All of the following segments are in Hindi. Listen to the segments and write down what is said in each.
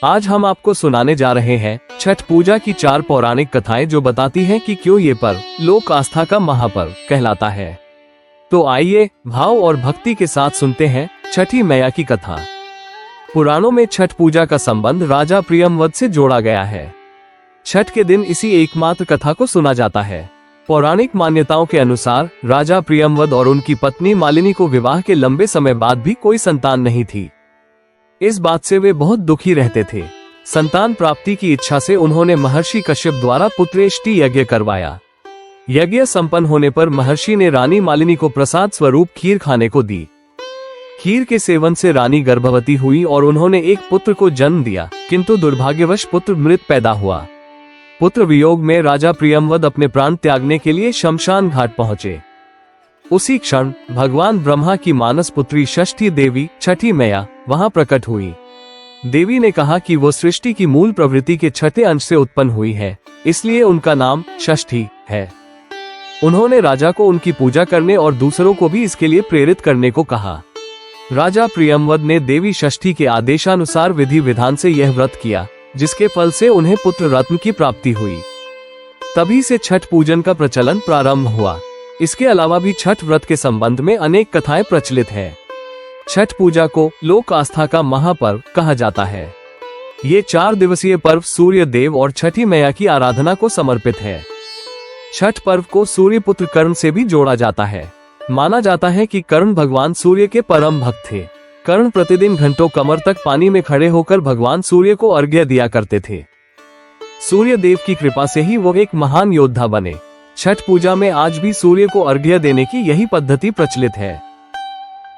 आज हम आपको सुनाने जा रहे हैं छठ पूजा की 4 पौराणिक कथाएं जो बताती हैं कि क्यों ये पर्व लोक आस्था का महापर्व कहलाता है। तो आइए भाव और भक्ति के साथ सुनते हैं छठी मैया की कथा। पुराणों में छठ पूजा का संबंध राजा प्रियमवद से जोड़ा गया है। छठ के दिन इसी एकमात्र कथा को सुना जाता है। पौराणिक मान्यताओं के अनुसार राजा प्रियमवद और उनकी पत्नी मालिनी को विवाह के लंबे समय बाद भी कोई संतान नहीं थी। इस बात से वे बहुत दुखी रहते थे। संतान प्राप्ति की इच्छा से उन्होंने महर्षि कश्यप द्वारा पुत्रेष्टि यज्ञ करवाया। यज्ञ संपन्न होने पर महर्षि ने रानी मालिनी को प्रसाद स्वरूप खीर खाने को दी। खीर के सेवन से रानी गर्भवती हुई और उन्होंने एक पुत्र को जन्म दिया, किंतु दुर्भाग्यवश पुत्र मृत पैदा हुआ। पुत्र वियोग में राजा प्रियमवद अपने प्राण त्यागने के लिए शमशान घाट पहुंचे। उसी क्षण भगवान ब्रह्मा की मानस पुत्री षष्ठी देवी छठी मैया वहां प्रकट हुई। देवी ने कहा कि वो सृष्टि की मूल प्रवृत्ति के छठे अंश से उत्पन्न हुई है, इसलिए उनका नाम षष्ठी है। उन्होंने राजा को उनकी पूजा करने और दूसरों को भी इसके लिए प्रेरित करने को कहा। राजा प्रियमवद ने देवी षष्ठी के आदेशानुसार विधि विधान से यह व्रत किया, जिसके फल से उन्हें पुत्र रत्न की प्राप्ति हुई। तभी से छठ पूजन का प्रचलन प्रारंभ हुआ। इसके अलावा भी छठ व्रत के संबंध में अनेक कथाएं प्रचलित हैं। छठ पूजा को लोक आस्था का महापर्व कहा जाता है। ये 4 दिवसीय पर्व सूर्य देव और छठी मैया की आराधना को समर्पित है। छठ पर्व को सूर्य पुत्र कर्ण से भी जोड़ा जाता है। माना जाता है कि कर्ण भगवान सूर्य के परम भक्त थे। कर्ण प्रतिदिन घंटों कमर तक पानी में खड़े होकर भगवान सूर्य को अर्घ्य दिया करते थे। सूर्य देव की कृपा से ही वो एक महान योद्धा बने। छठ पूजा में आज भी सूर्य को अर्घ्य देने की यही पद्धति प्रचलित है।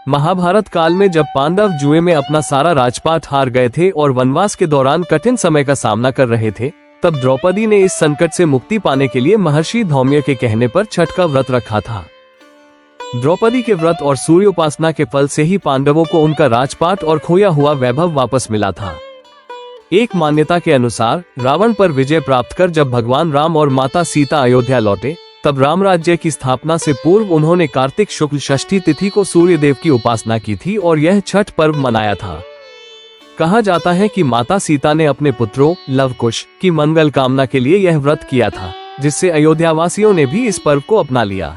महाभारत काल में जब पांडव जुए में अपना सारा राजपाट हार गए थे और वनवास के दौरान कठिन समय का सामना कर रहे थे, तब द्रौपदी ने इस संकट से मुक्ति पाने के लिए महर्षि धौम्य के कहने पर छठ का व्रत रखा था। द्रौपदी के व्रत और सूर्य उपासना के फल से ही पांडवों को उनका राजपाट और खोया हुआ वैभव वापस मिला था। एक मान्यता के अनुसार रावण पर विजय प्राप्त कर जब भगवान राम और माता सीता अयोध्या लौटे, तब राम राज्य की स्थापना से पूर्व उन्होंने कार्तिक शुक्ल षष्ठी तिथि को सूर्य देव की उपासना की थी और यह छठ पर्व मनाया था। कहा जाता है कि माता सीता ने अपने पुत्रों लवकुश की मंगल कामना के लिए यह व्रत किया था, जिससे अयोध्या वासियों ने भी इस पर्व को अपना लिया।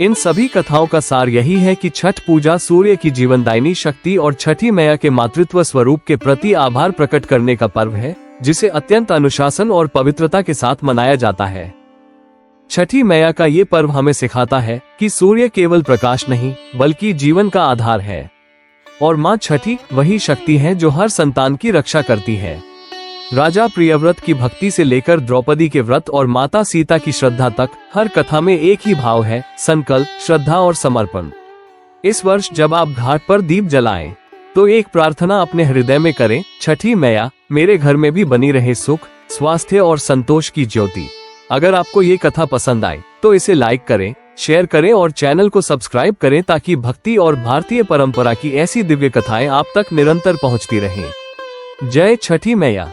इन सभी कथाओं का सार यही है कि छठ पूजा सूर्य की जीवनदायिनी शक्ति और छठी मैया के मातृत्व स्वरूप के प्रति आभार प्रकट करने का पर्व है, जिसे अत्यंत अनुशासन और पवित्रता के साथ मनाया जाता है। छठी मैया का ये पर्व हमें सिखाता है कि सूर्य केवल प्रकाश नहीं बल्कि जीवन का आधार है, और माँ छठी वही शक्ति है जो हर संतान की रक्षा करती है। राजा प्रियव्रत की भक्ति से लेकर द्रौपदी के व्रत और माता सीता की श्रद्धा तक हर कथा में एक ही भाव है, संकल्प, श्रद्धा और समर्पण। इस वर्ष जब आप घाट पर दीप जलाएं, तो एक प्रार्थना अपने हृदय में करें, छठी मैया मेरे घर में भी बनी रहे सुख, स्वास्थ्य और संतोष की ज्योति। अगर आपको ये कथा पसंद आए तो इसे लाइक करें, शेयर करें और चैनल को सब्सक्राइब करें ताकि भक्ति और भारतीय परंपरा की ऐसी दिव्य कथाएं आप तक निरंतर पहुंचती रहें। जय छठी मैया।